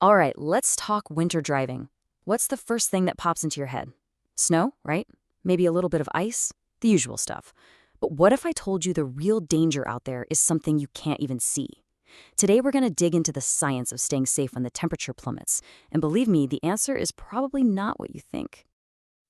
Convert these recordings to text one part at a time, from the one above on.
All right, let's talk winter driving. What's the first thing that pops into your head? Snow, right? Maybe a little bit of ice? The usual stuff. But what if I told you the real danger out there is something you can't even see? Today we're going to dig into the science of staying safe when the temperature plummets. And believe me, the answer is probably not what you think.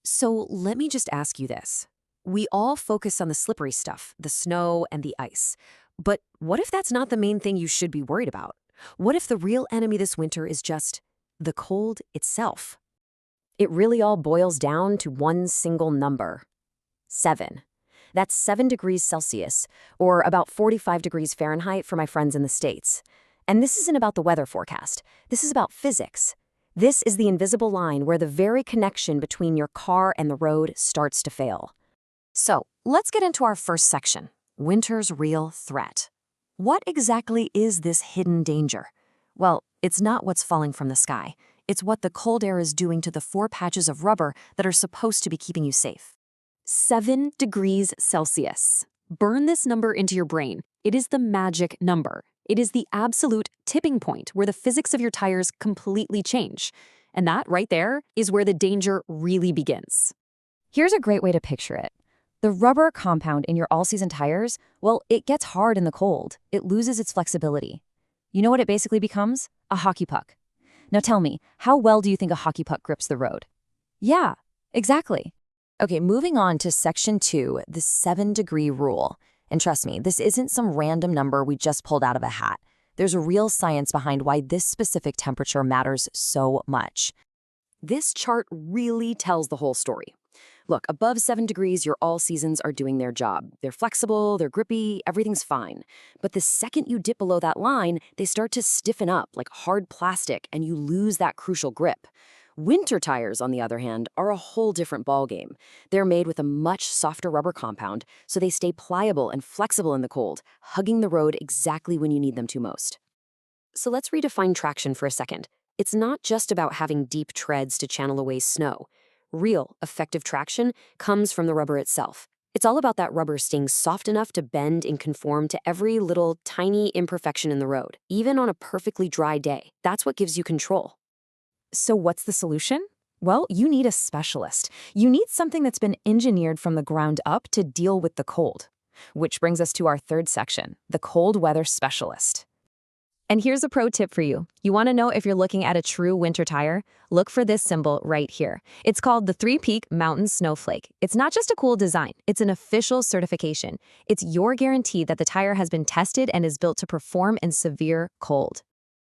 So let me just ask you this. We all focus on the slippery stuff, the snow and the ice. But what if that's not the main thing you should be worried about? What if the real enemy this winter is just the cold itself? It really all boils down to one single number: 7. That's 7 degrees Celsius, or about 45 degrees Fahrenheit for my friends in the States. And this isn't about the weather forecast. This is about physics. This is the invisible line where the very connection between your car and the road starts to fail. So, let's get into our first section, winter's real threat. What exactly is this hidden danger? Well, it's not what's falling from the sky. It's what the cold air is doing to the 4 patches of rubber that are supposed to be keeping you safe. 7 degrees Celsius. Burn this number into your brain. It is the magic number. It is the absolute tipping point where the physics of your tires completely change. And that right there is where the danger really begins. Here's a great way to picture it. The rubber compound in your all-season tires, well, it gets hard in the cold. It loses its flexibility. You know what it basically becomes? A hockey puck. Now tell me, how well do you think a hockey puck grips the road? Yeah, exactly. Okay, moving on to section 2, the 7-degree rule. And trust me, this isn't some random number we just pulled out of a hat. There's a real science behind why this specific temperature matters so much. This chart really tells the whole story. Look, above 7 degrees, your all seasons are doing their job. They're flexible, they're grippy, everything's fine. But the second you dip below that line, they start to stiffen up like hard plastic, and you lose that crucial grip. Winter tires, on the other hand, are a whole different ballgame. They're made with a much softer rubber compound, so they stay pliable and flexible in the cold, hugging the road exactly when you need them to most. So let's redefine traction for a second. It's not just about having deep treads to channel away snow. Real, effective traction comes from the rubber itself. It's all about that rubber staying soft enough to bend and conform to every little tiny imperfection in the road, even on a perfectly dry day. That's what gives you control. So what's the solution? Well, you need a specialist. You need something that's been engineered from the ground up to deal with the cold. Which brings us to our third section, the cold weather specialist. And here's a pro tip for you. You want to know if you're looking at a true winter tire? Look for this symbol right here. It's called the 3-peak Mountain Snowflake. It's not just a cool design, it's an official certification. It's your guarantee that the tire has been tested and is built to perform in severe cold.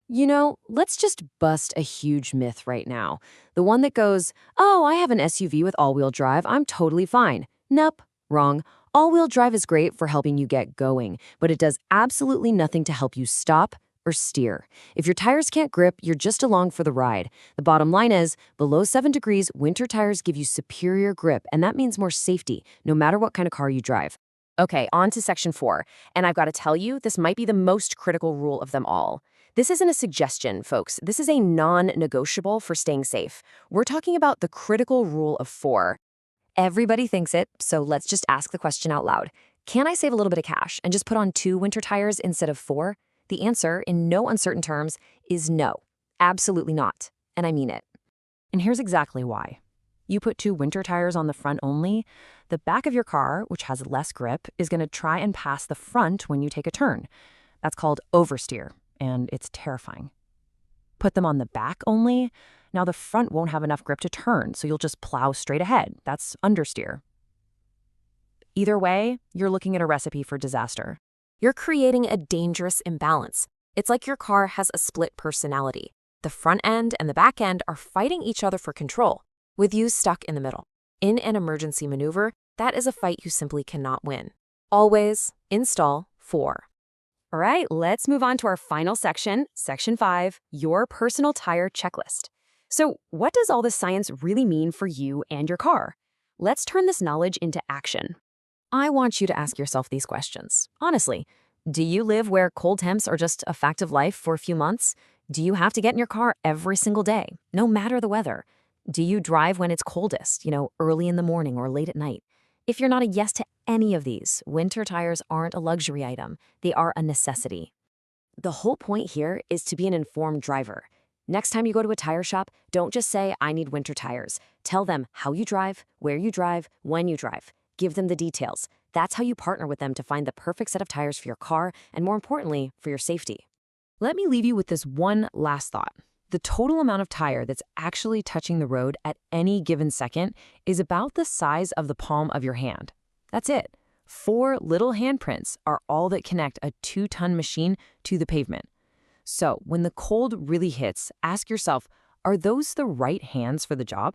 You know, let's just bust a huge myth right now. The one that goes, oh, I have an SUV with all-wheel drive, I'm totally fine. Nope, wrong. All-wheel drive is great for helping you get going, but it does absolutely nothing to help you stop or steer. If your tires can't grip, you're just along for the ride. The bottom line is, below 7 degrees, winter tires give you superior grip, and that means more safety, no matter what kind of car you drive. Okay, on to section 4, and I've got to tell you, this might be the most critical rule of them all. This isn't a suggestion, folks. This is a non-negotiable for staying safe. We're talking about the critical rule of 4. Everybody thinks it, so let's just ask the question out loud. Can I save a little bit of cash and just put on 2 winter tires instead of 4? The answer, in no uncertain terms, is no. Absolutely not. And I mean it. And here's exactly why. You put 2 winter tires on the front only, the back of your car, which has less grip, is going to try and pass the front when you take a turn. That's called oversteer, and it's terrifying. Put them on the back only, now the front won't have enough grip to turn, so you'll just plow straight ahead. That's understeer. Either way, you're looking at a recipe for disaster. You're creating a dangerous imbalance. It's like your car has a split personality. The front end and the back end are fighting each other for control, with you stuck in the middle. In an emergency maneuver, that is a fight you simply cannot win. Always install 4. All right, let's move on to our final section, section 5, your personal tire checklist. So what does all this science really mean for you and your car? Let's turn this knowledge into action. I want you to ask yourself these questions. Honestly, do you live where cold temps are just a fact of life for a few months? Do you have to get in your car every single day, no matter the weather? Do you drive when it's coldest, early in the morning or late at night? If you're not a yes to any of these, winter tires aren't a luxury item. They are a necessity. The whole point here is to be an informed driver. Next time you go to a tire shop, don't just say, I need winter tires. Tell them how you drive, where you drive, when you drive. Give them the details. That's how you partner with them to find the perfect set of tires for your car and, more importantly, for your safety. Let me leave you with this one last thought. The total amount of tire that's actually touching the road at any given second is about the size of the palm of your hand. That's it. 4 little handprints are all that connect a 2-ton machine to the pavement. So when the cold really hits, ask yourself, are those the right hands for the job?